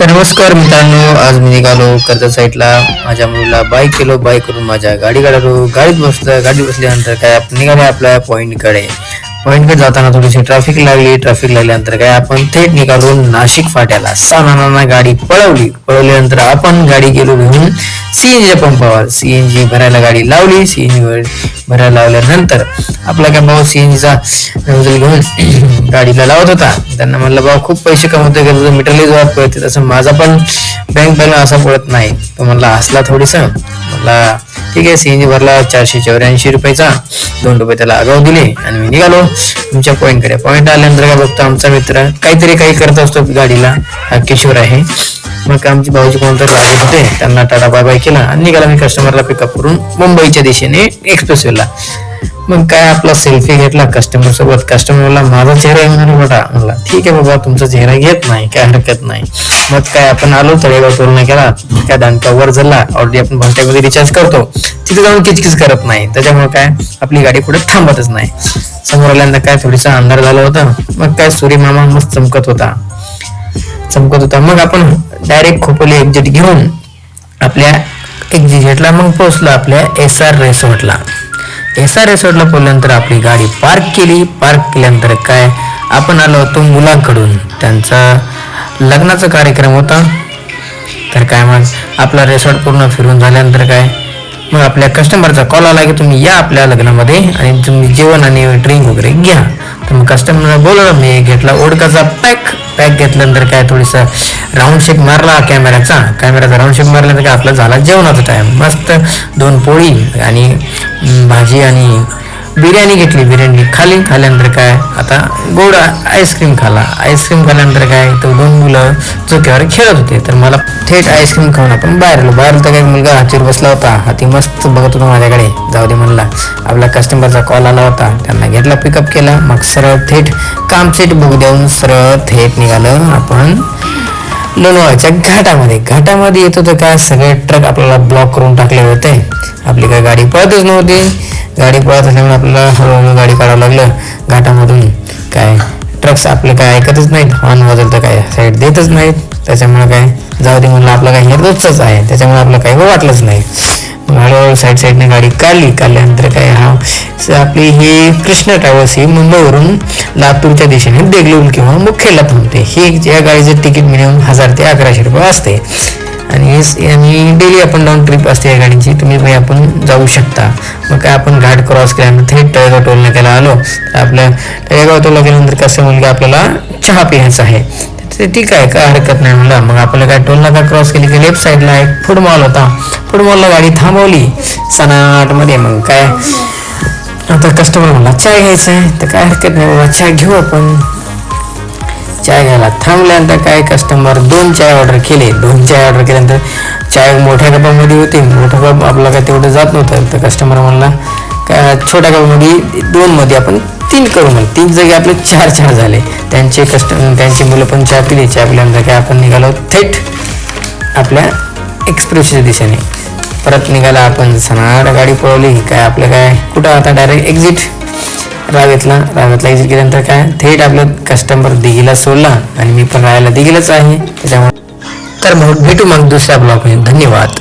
तर नमस्कार मित्रांनो, आज मी निघालो कर्जत साईडला. माझ्या मुलीला बाईक केलो, बाईक करून माझ्या गाडी काढलो. गाडी बसल्यानंतर काय आपण निघालो आपल्या पॉईंटकडे जाताना थोडीशी ट्रॅफिक लागल्यानंतर काय आपण थेट निघालो नाशिक फाट्याला. सानाना गाडी पळवल्यानंतर आपण गाडी गेलो घेऊन सीएनजी पंपावर. सीएनजी भरायला गाडी लावली. सीएनजी भरायला लावल्यानंतर आपला काय भाऊ सीएनजीचा नोजल घेऊन गाडीला लावत होता. त्यांना म्हणलं भाऊ खूप पैसे कमवतोय का, तुझं मीटरली जोरात पळते, तसं माझा पण बँक बॅलन्स असा पळत नाही. तो म्हणला हसला थोडीस. म्हणला ठीक आहे. सीएनजी भरला 484 रुपयाचा, 2 रुपये त्याला आगाऊ दिले आणि मी निघालो तुमच्या पॉईंटकडे. पॉईंट आल्यानंतर काय बघतो आमचा मित्र काही करत असतो गाडीला. हा किशोर आहे. मग आमची भाऊजी कोणतरी राहत होते, त्यांना टाटा बाय बाय केला आणि निघाला मी कस्टमरला पिकअप करून मुंबईच्या दिशेने एक्सप्रेसवेला. मग काय आपला सेल्फी घेतला कस्टमर सोबत. कस्टमरला माझा चेहरा येणार बघा. म्हणला ठीक आहे बाबा, तुमचा चेहरा घेत नाही, काय हरकत नाही. मग काय आपण आलो तळेगाव टोल केला. काय दांडका वर झाला. ऑलरेडी आपण भंट्यामध्ये रिचार्ज करतो, तिथे जाऊन किचकिच करत नाही. त्याच्यामुळे काय आपली गाडी कुठे थांबतच नाही. समोर आल्यानंतर काय थोडीसा अंधार झाला होता. मग काय सूर्यमामा मस्त चमकत होता. मग आपण डायरेक्ट खोपोली एक्झिट घेऊन आपल्या एक्झिटला मग पोहोचलो आपल्या SR रिसॉर्टला. पोहोचल्यानंतर आपली गाडी पार्क केल्यानंतर काय आपण आलो होतो मुलांकडून. त्यांचा लग्नाचा कार्यक्रम होता. तर काय मग आपला रिसॉर्ट पूर्ण फिरून झाल्यानंतर काय मग आपल्या कस्टमरचा कॉल आला की तुम्ही या आपल्या लग्नामध्ये आणि तुम्ही जेवण आणि ड्रिंक वगैरे घ्या. तर मग कस्टमरला बोलवलं. मी घेतला ओढकाचा पॅक घेतल्यानंतर काय थोडीसा राऊंड शेप मारला कॅमेराचा राऊंड शेप मारल्यानंतर काय आपला झाला जेवणाचा टाइम. मस्त 2 पोळी आणि भाजी आणि बिर्याणी घेतली. बिर्याणी खाल्यानंतर काय आता गोड आईस्क्रीम खाल्यानंतर काय तो 2 मुलं चोक्यावर खेळत होते. तर मला थेट आईस्क्रीम खाऊन आपण बाहेर तर काही मुलगा हातीवर बसला होता. हाती मस्त बघत होता माझ्याकडे. जाऊ दे म्हणला. आपला कस्टमरचा कॉल आला होता, त्यांना घेतला पिकअप केला. मग सरळ थेट काम सेट बुक देऊन सरळ थेट निघालं आपण लोणावळ्याच्या घाटामध्ये येत होतं. काय सगळे ट्रक आपल्याला ब्लॉक करून टाकले होते. आपली काय गाडी पळतच नव्हती. गाडी पळत असल्यामुळे आपल्याला हळूहळू गाडी काढावं लागलं घाटामधून. काय ट्रक्स आपले काय ऐकतच नाहीत, हॉर्न वाजवलं तर काय साईड देतच नाहीत. त्याच्यामुळे काय जाऊ दे म्हणलं, आपलं काय हे रोजच आहे, त्याच्यामुळे आपलं काही वाटलंच नाही. हळूहळू साईडने गाडी काढल्यानंतर काय आपली ही कृष्णा ट्रॅव्हल्स ही मुंबईवरून लातूरच्या दिशेने देगलूर किंवा मुखेडला थांबते. ही या गाडीचं तिकीट मिनिमम 1000 ते 1100 रुपये असते आणि daily up and down trip असते या गाडीची. तुम्ही आपण जाऊ शकता. मग काय आपण घाट क्रॉस केल्यानंतर थेट तळेगाव टोल नाक्याला आलो. तर आपल्या तळेगाव टोल गेल्यानंतर कसं मुलगा आपल्याला चहा प्यायचा आहे. ठीक आहे, काय हरकत नाही म्हणलं. मग आपल्याला काय टोल नाका क्रॉस केली की लेफ्ट साईडला एक फूड मॉल होता. फूड मॉलला गाडी थांबवली सनाटमध्ये. मग काय आता कस्टमर म्हणला चाय घ्यायचा आहे. तर काय हरकत नाही बाबा, चहा घेऊ आपण. चाय घ्यायला थांबल्यानंतर काय कस्टमर 2 चाय ऑर्डर केल्यानंतर चाय मोठ्या कपामध्ये होती. मोठा कप आपला काय तेवढं जात नव्हतं. तर कस्टमर म्हणला काय छोट्या कपामध्ये 2 मध्ये आपण 3 करू. म्हणून 3 जागी आपले 4 चहा झाले. त्यांची मुलं पण चहा पिली. चहा पिल्यानंतर काय आपण निघालो थेट आपल्या एक्सप्रेसच्या दिशेने. परत निघाला आपण सनाड गाडी पळवली. काय आपलं काय कुठं आता डायरेक्ट एक्झिट रावेतला एक्झिट केल्यानंतर काय थेट आपलं कस्टमर दिघीला सोडला आणि मी पण राहायला दिघीलाच आहे. त्याच्यामुळे तर भेटू मग दुसऱ्या ब्लॉगमध्ये. धन्यवाद.